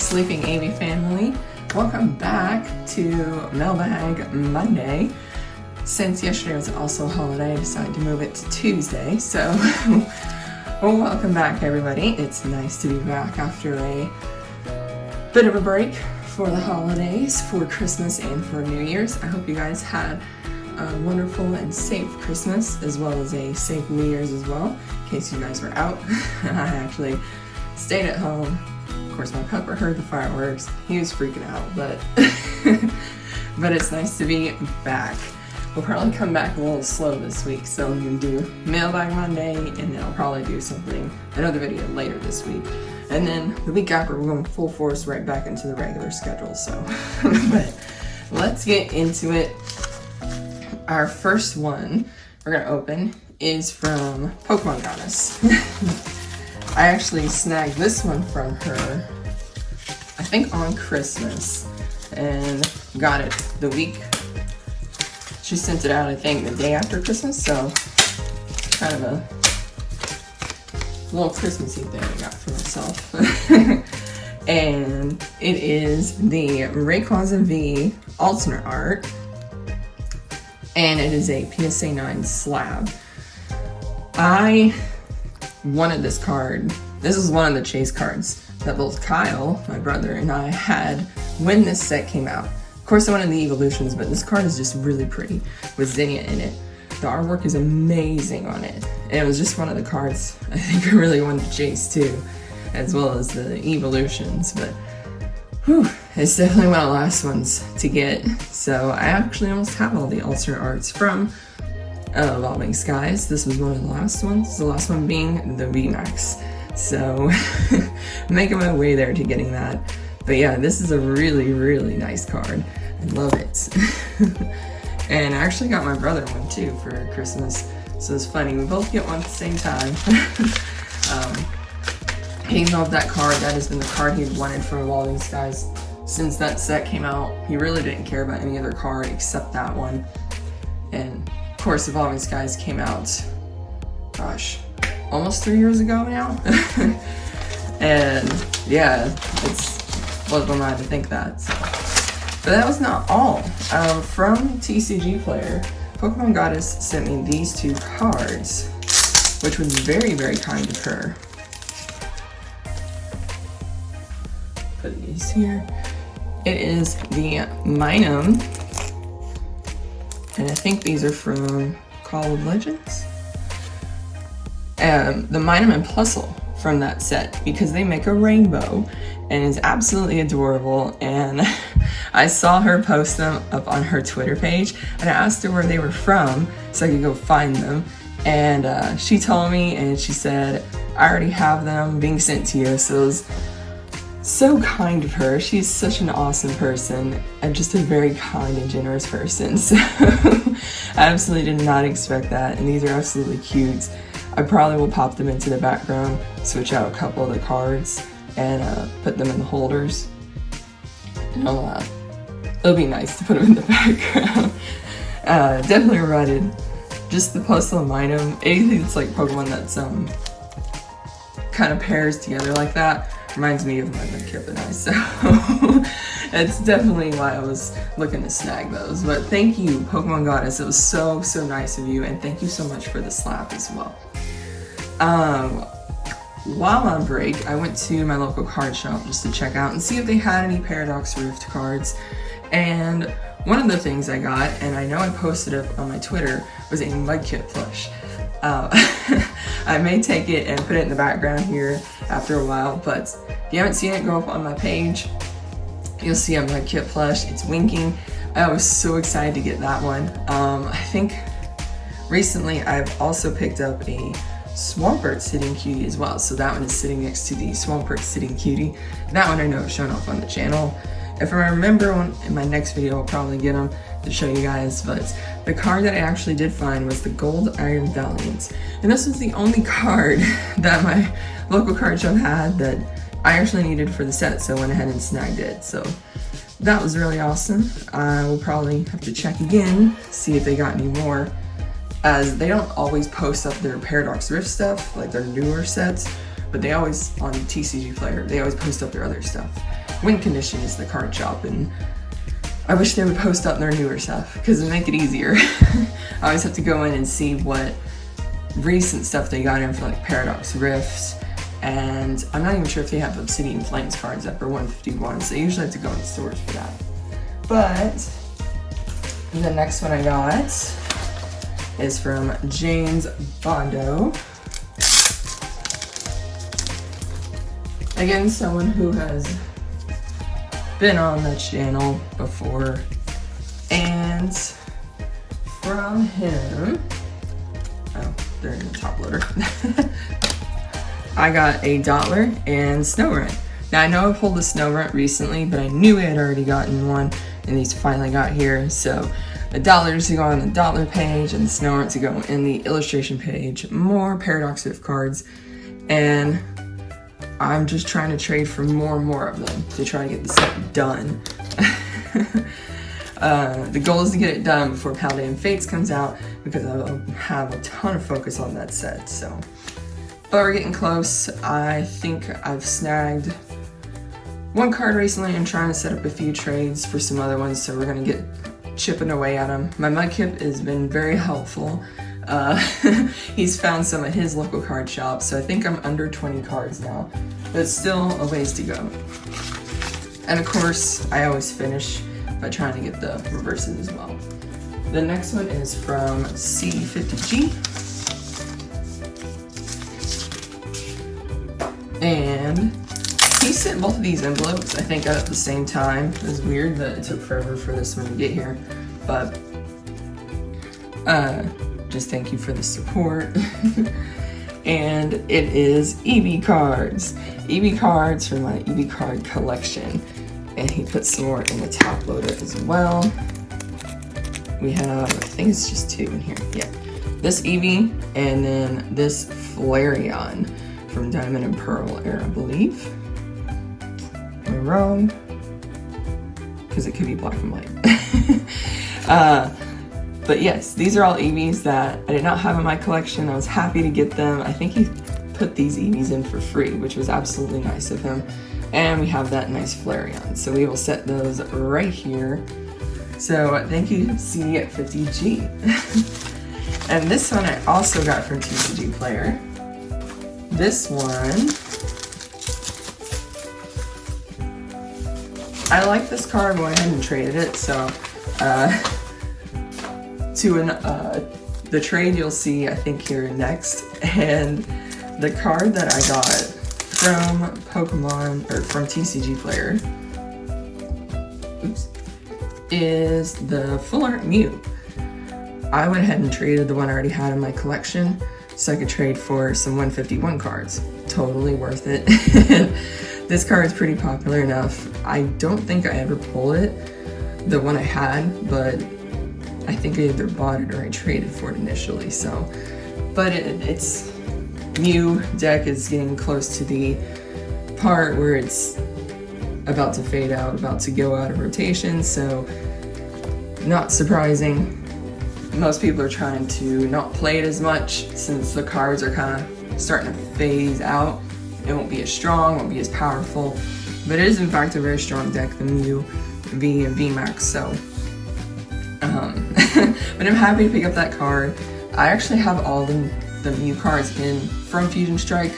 Sleeping Eevee family. Welcome back to Mailbag Monday. Since yesterday was also a holiday, I decided to move it to Tuesday. So, welcome back everybody. It's nice to be back after a bit of a break for the holidays, for Christmas and for New Year's. I hope you guys had a wonderful and safe Christmas as well as a safe New Year's as well, in case you guys were out. I actually stayed at home. Of course, my pupper heard the fireworks. He was freaking out, but but it's nice to be back. We'll probably come back a little slow this week, so I'm going to do Mailbag Monday, and then I'll probably do another video later this week. And then the week after, we're going full force right back into the regular schedule, so. But let's get into it. Our first one we're going to open is from Pokemon Goddess. I actually snagged this one from her, I think on Christmas, and got it the week. She sent it out, I think, the day after Christmas, so kind of a little Christmassy thing I got for myself. And it is the Rayquaza V alternate art, and it is a PSA 9 slab. I wanted this card. This is one of the chase cards that both Kyle, my brother, and I had when this set came out. Of course, I wanted the evolutions, but this card is just really pretty with Zinnia in it. The artwork is amazing on it, and it was just one of the cards I think I really wanted to chase too, as well as the evolutions. But whew, it's definitely one of the last ones to get. So I actually almost have all the alternate arts from Evolving Skies. This was one of the last ones, the last one being the VMAX. So making my way there to getting that. But yeah, this is a really, really nice card. I love it. And I actually got my brother one too for Christmas. So it's funny, we both get one at the same time. He loved that card. That has been the card he wanted from Evolving Skies since that set came out. He really didn't care about any other card except that one. And of course, Evolving Skies came out, gosh, almost 3 years ago now. And yeah, it's blows my mind to think that. So. But that was not all. From TCG Player, Pokemon Goddess sent me these two cards, which was very, very kind of her. Put these here. It is the Minun. And I think these are from Call of Legends. The Minun and Plusle from that set, because they make a rainbow and it's absolutely adorable. And I saw her post them up on her Twitter page, and I asked her where they were from so I could go find them. And she told me, and she said, I already have them being sent to you. So it was so kind of her. She's such an awesome person and just a very kind and generous person. So I absolutely did not expect that, and these are absolutely cute. I probably will pop them into the background, switch out a couple of the cards, and put them in the holders. And it'll be nice to put them in the background. Definitely reminded just the Plusle and Minun. Anything that's like Pokemon that's kind of pairs together like that reminds me of my Kip and I, so it's definitely why I was looking to snag those. But thank you, Pokemon Goddess. It was so, so nice of you, and thank you so much for the slap as well. While on break, I went to my local card shop just to check out and see if they had any Paradox Rift cards. And one of the things I got, and I know I posted it on my Twitter, was a Mudkip plush. I may take it and put it in the background here after a while, but if you haven't seen it, go up on my page. You'll see a Mudkip plush. It's winking. I was so excited to get that one. I think recently I've also picked up a Swampert Sitting Cutie as well. So that one is sitting next to the Swampert Sitting Cutie. That one I know is shown off on the channel. If I remember one in my next video, I'll probably get them to show you guys. But the card that I actually did find was the Gold Iron Valiant. And this was the only card that my local card shop had that I actually needed for the set, so I went ahead and snagged it. So that was really awesome. I will probably have to check again, see if they got any more, as they don't always post up their Paradox Rift stuff, like their newer sets, but they always, on TCG Player, they always post up their other stuff. win condition is the card shop, and I wish they would post up their newer stuff because it'd make it easier. I always have to go in and see what recent stuff they got in for like Paradox Rifts, and I'm not even sure if they have Obsidian Flames cards up or 151, so I usually have to go in stores for that. But the next one I got is from James Bondo. Again, someone who has been on the channel before, and from him, oh, they're in the top loader. I got a Dottler and Snorunt. Now I know I pulled the Snorunt recently, but I knew I had already gotten one, and these finally got here. So the Dottler's to go on the Dottler page, and the Snorunt to go in the illustration page. More Paradox Rift cards, and I'm just trying to trade for more and more of them to try to get the set done. The goal is to get it done before Paladin Fates comes out, because I'll have a ton of focus on that set. So, but we're getting close. I think I've snagged one card recently and trying to set up a few trades for some other ones, so we're gonna get chipping away at them. My Mudkip has been very helpful. He's found some at his local card shop, so I think I'm under 20 cards now, but still a ways to go. And of course, I always finish by trying to get the reverses as well. The next one is from C50G. And he sent both of these envelopes, I think, out at the same time. It was weird that it took forever for this one to get here, but just thank you for the support. And it is Eevee cards. Eevee cards from my Eevee card collection. And he put some more in the top loader as well. We have, I think it's just two in here. Yeah. This Eevee, and then this Flareon from Diamond and Pearl era, I believe. Am I wrong? Because it could be black and white. But yes, these are all Eevees that I did not have in my collection. I was happy to get them. I think he put these Eevees in for free, which was absolutely nice of him. And we have that nice Flareon. So we will set those right here. So thank you, C50G. And this one I also got from TCG Player. This one, I like this card, but I went ahead and traded it. So the trade you'll see, I think, here next. And the card that I got from Pokemon, or from TCG Player, oops, is the Full Art Mew. I went ahead and traded the one I already had in my collection so I could trade for some 151 cards. Totally worth it. This card is pretty popular enough. I don't think I ever pulled it, the one I had, but I think I either bought it or I traded for it initially. So, but it's Mew deck is getting close to the part where it's about to fade out, about to go out of rotation, so not surprising. Most people are trying to not play it as much since the cards are kind of starting to phase out. It won't be as strong, won't be as powerful, but it is in fact a very strong deck, the Mew V and VMAX, so but I'm happy to pick up that card. I actually have all the Mew cards from Fusion Strike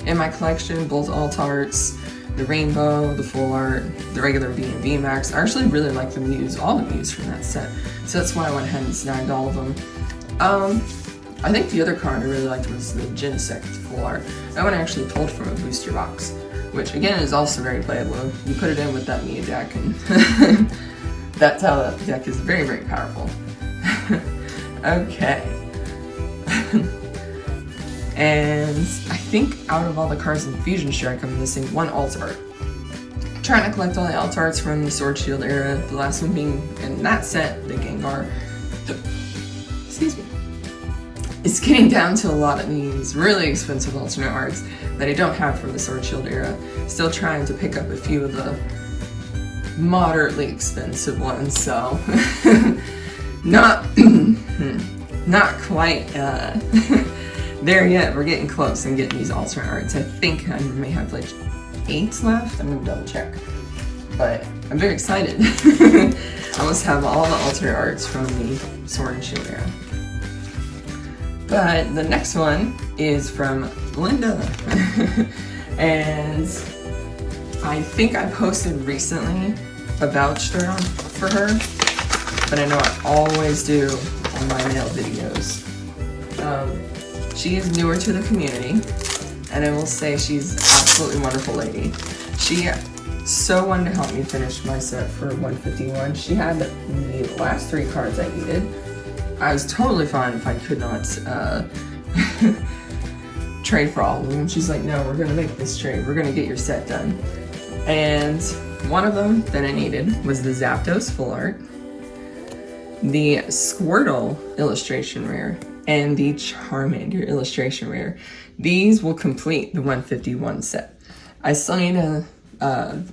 in my collection, both alt arts, the Rainbow, the Full Art, the regular V and VMAX. I actually really like the Mews, all the Mews from that set, so that's why I went ahead and snagged all of them. I think the other card I really liked was the Genesect Full Art. That one I actually pulled from a booster box, which again is also very playable. You put it in with that Mew deck, and that's how that deck is very, very powerful. Okay. And I think out of all the cards in Fusion Strike, I'm missing one alt art. I'm trying to collect all the alt arts from the Sword Shield era, the last one being in that set, the Gengar. Excuse me. It's getting down to a lot of these really expensive alternate arts that I don't have from the Sword Shield era. Still trying to pick up a few of the moderately expensive ones, so not quite there yet. We're getting close and getting these alternate arts. I think I may have like 8 left. I'm gonna double check. but I'm very excited. I must have all the alternate arts from the Sword and Shield era. But the next one is from Linda. And I think I posted recently a voucher for her, but I know I always do on my mail videos. She is newer to the community, and I will say she's an absolutely wonderful lady. She so wanted to help me finish my set for 151. She had the last 3 cards I needed. I was totally fine if I could not trade for all of them. She's like, no, we're gonna make this trade. We're gonna get your set done. And one of them that I needed was the Zapdos Full Art, the Squirtle illustration rare, and the Charmander illustration rare. These will complete the 151 set. I still need to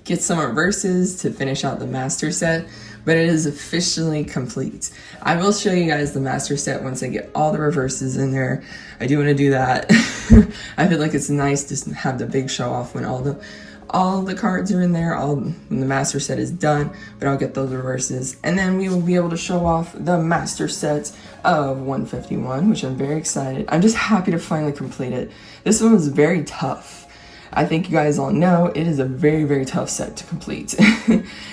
get some reverses to finish out the master set, but it is officially complete. I will show you guys the master set once I get all the reverses in there. I do want to do that. I feel like it's nice to have the big show off when all the cards are in there, when the master set is done, but I'll get those reverses. And then we will be able to show off the master set of 151, which I'm very excited. I'm just happy to finally complete it. This one was very tough. I think you guys all know it is a very, very tough set to complete.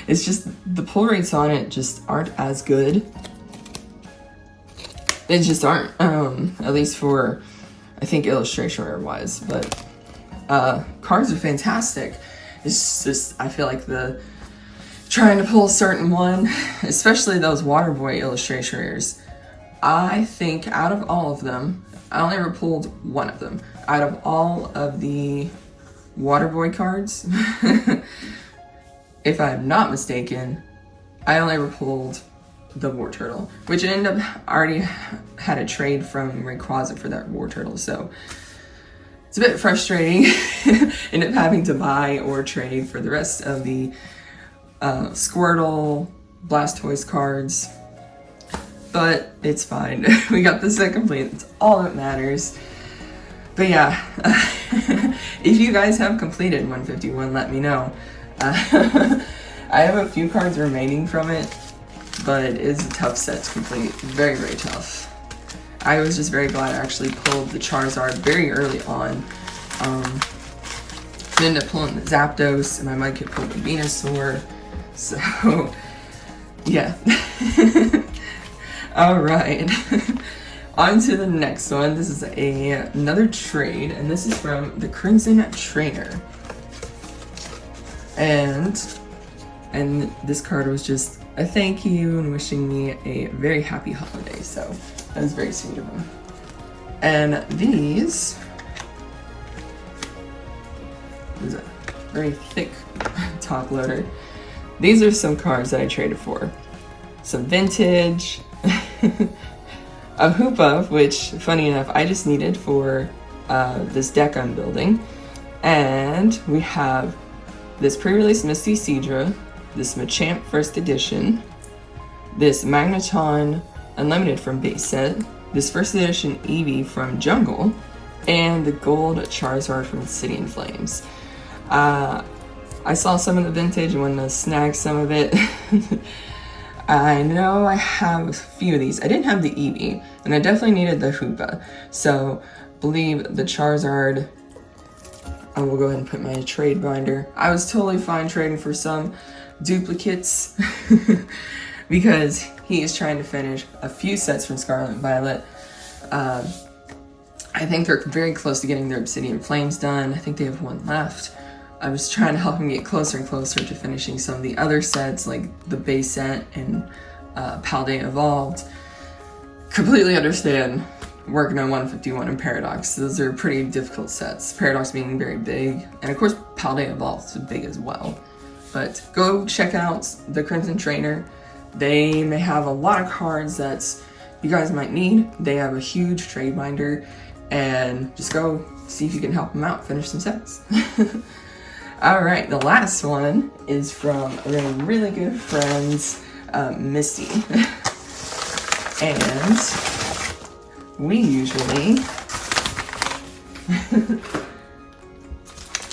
It's just the pull rates on it just aren't as good. They just aren't, at least for, I think, illustration rare wise, but cards are fantastic. It's just, I feel like trying to pull a certain one, especially those Water Boy illustration rares, I think out of all of them, I only ever pulled one of them. Out of all of the Water Boy cards, if I'm not mistaken, I only ever pulled the War Turtle, which ended up already had a trade from Rayquaza for that War Turtle, so it's a bit frustrating. End up having to buy or trade for the rest of the Squirtle, Blastoise cards, but it's fine. We got the set complete. That's all that matters. But yeah, if you guys have completed 151, let me know. I have a few cards remaining from it, but it is a tough set to complete. Very, very tough. I was just very glad I actually pulled the Charizard very early on. Ended up pulling the Zapdos, and I might get pulled the Venusaur. So, yeah. Alright. On to the next one. This is another trade, and this is from the Crimson Trainer. And this card was just a thank you and wishing me a very happy holiday, so that was very sweet of him. And these is a very thick top loader. These are some cards that I traded for. Some vintage, a Hoopa, which, funny enough, I just needed for this deck I'm building. And we have this pre-release Misty Seadra, this Machamp First Edition, this Magneton Unlimited from base set, this First Edition Eevee from Jungle, and the Gold Charizard from City in Flames. I saw some of the vintage and wanted to snag some of it. I know I have a few of these. I didn't have the Eevee, and I definitely needed the Hoopa. So, believe the Charizard, I will go ahead and put my trade binder. I was totally fine trading for some duplicates because he is trying to finish a few sets from Scarlet and Violet. I think they're very close to getting their Obsidian Flames done. I think they have one left. I was trying to help him get closer and closer to finishing some of the other sets, like the base set and Paldea Evolved. Completely understand working on 151 and Paradox. Those are pretty difficult sets. Paradox being very big, and of course Paldea Evolved is big as well. But go check out the Crimson Trainer. They may have a lot of cards that you guys might need. They have a huge trade binder, and just go see if you can help them out, finish some sets. Alright, the last one is from our really good friends, Misty. And we usually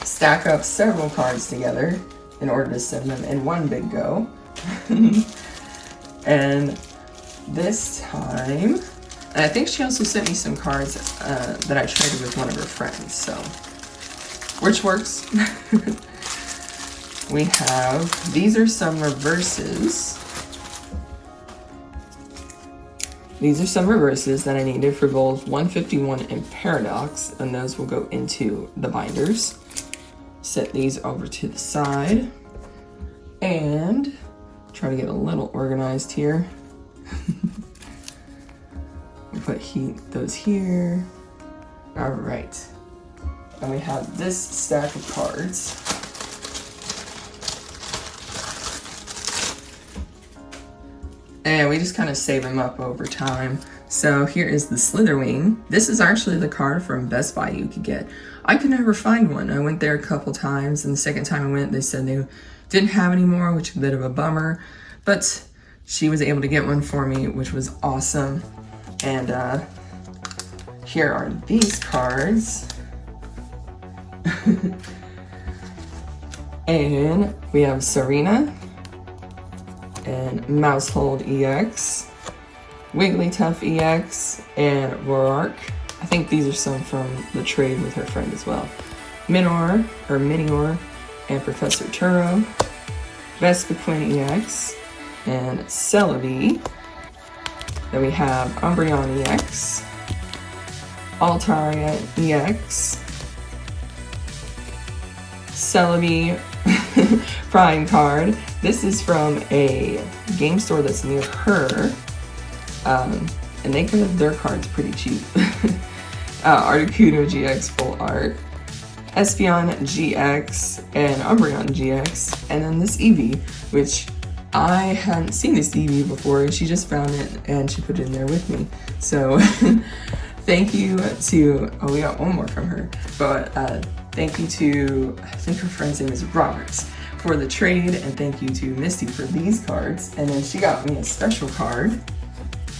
stack up several cards together in order to send them in one big go. And this time, and I think she also sent me some cards that I traded with one of her friends, so, which works. We have, these are some reverses. These are some reverses that I needed for both 151 and Paradox, and those will go into the binders. Set these over to the side, and try to get a little organized here. Put those here. All right, and we have this stack of cards. And we just kind of save them up over time. So here is the Slitherwing. This is actually the card from Best Buy you could get. I could never find one. I went there a couple times, and the second time I went, they said they didn't have any more, which is a bit of a bummer. But she was able to get one for me, which was awesome. And here are these cards. And we have Serena, and Mousehold EX, Wigglytuff EX, and Roark. I think these are some from the trade with her friend as well. Minior, and Professor Turo, Vespiquen EX, and Celebi. Then we have Umbreon EX, Altaria EX, Celebi Prime card. This is from a game store that's near her, and they get their cards pretty cheap. Articuno GX Full Art, Espeon GX, and Umbreon GX, and then this Eevee, which I hadn't seen this Eevee before, and she just found it and she put it in there with me. So thank you to, oh, we got one more from her, but thank you to, I think her friend's name is Roberts, for the trade, and thank you to Misty for these cards. And then she got me a special card,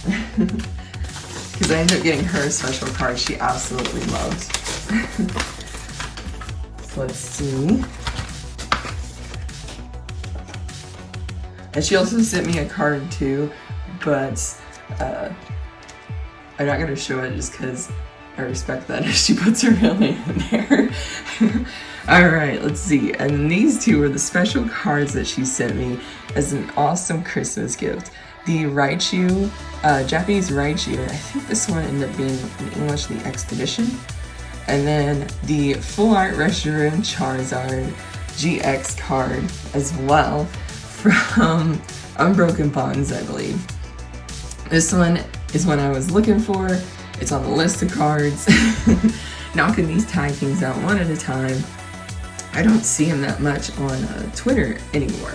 because I ended up getting her a special card she absolutely loves. So let's see. And she also sent me a card too, but I'm not gonna show it just because I respect that if she puts her real name in there. Alright, let's see. And these two are the special cards that she sent me as an awesome Christmas gift. The Raichu, Japanese Raichu, I think this one ended up being in English the Expedition. And then the Full Art Reshiram Charizard GX card as well from Unbroken Bonds, I believe. This one is what I was looking for. It's on the list of cards. Knocking these tag teams out one at a time. I don't see them that much on Twitter anymore.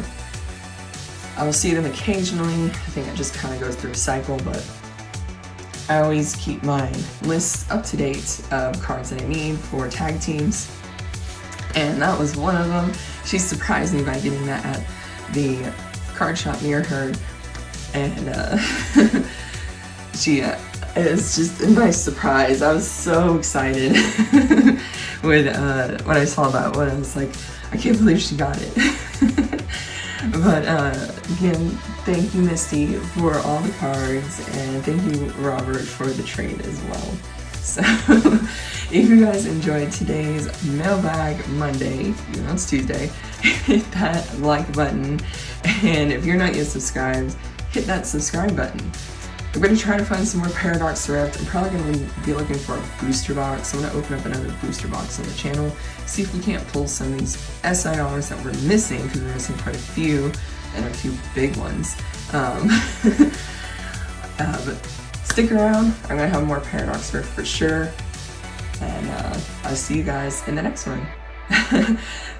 I will see them occasionally. I think it just kind of goes through a cycle, but I always keep my list up to date of cards that I need for tag teams. And that was one of them. She surprised me by getting that at the card shop near her. And she it was just a nice surprise. I was so excited when I saw that one. I was like, I can't believe she got it. But again, thank you, Misty, for all the cards, and thank you, Robert, for the trade as well. So if you guys enjoyed today's Mailbag Monday, even though it's Tuesday, hit that like button, and if you're not yet subscribed, hit that subscribe button. I'm going to try to find some more Paradox Rift. I'm probably going to be looking for a booster box. I'm going to open up another booster box on the channel, see if we can't pull some of these SIRs that we're missing, because we're missing quite a few, and a few big ones. But stick around. I'm going to have more Paradox Rift for sure, and I'll see you guys in the next one.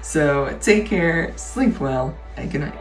So take care, sleep well, and good night.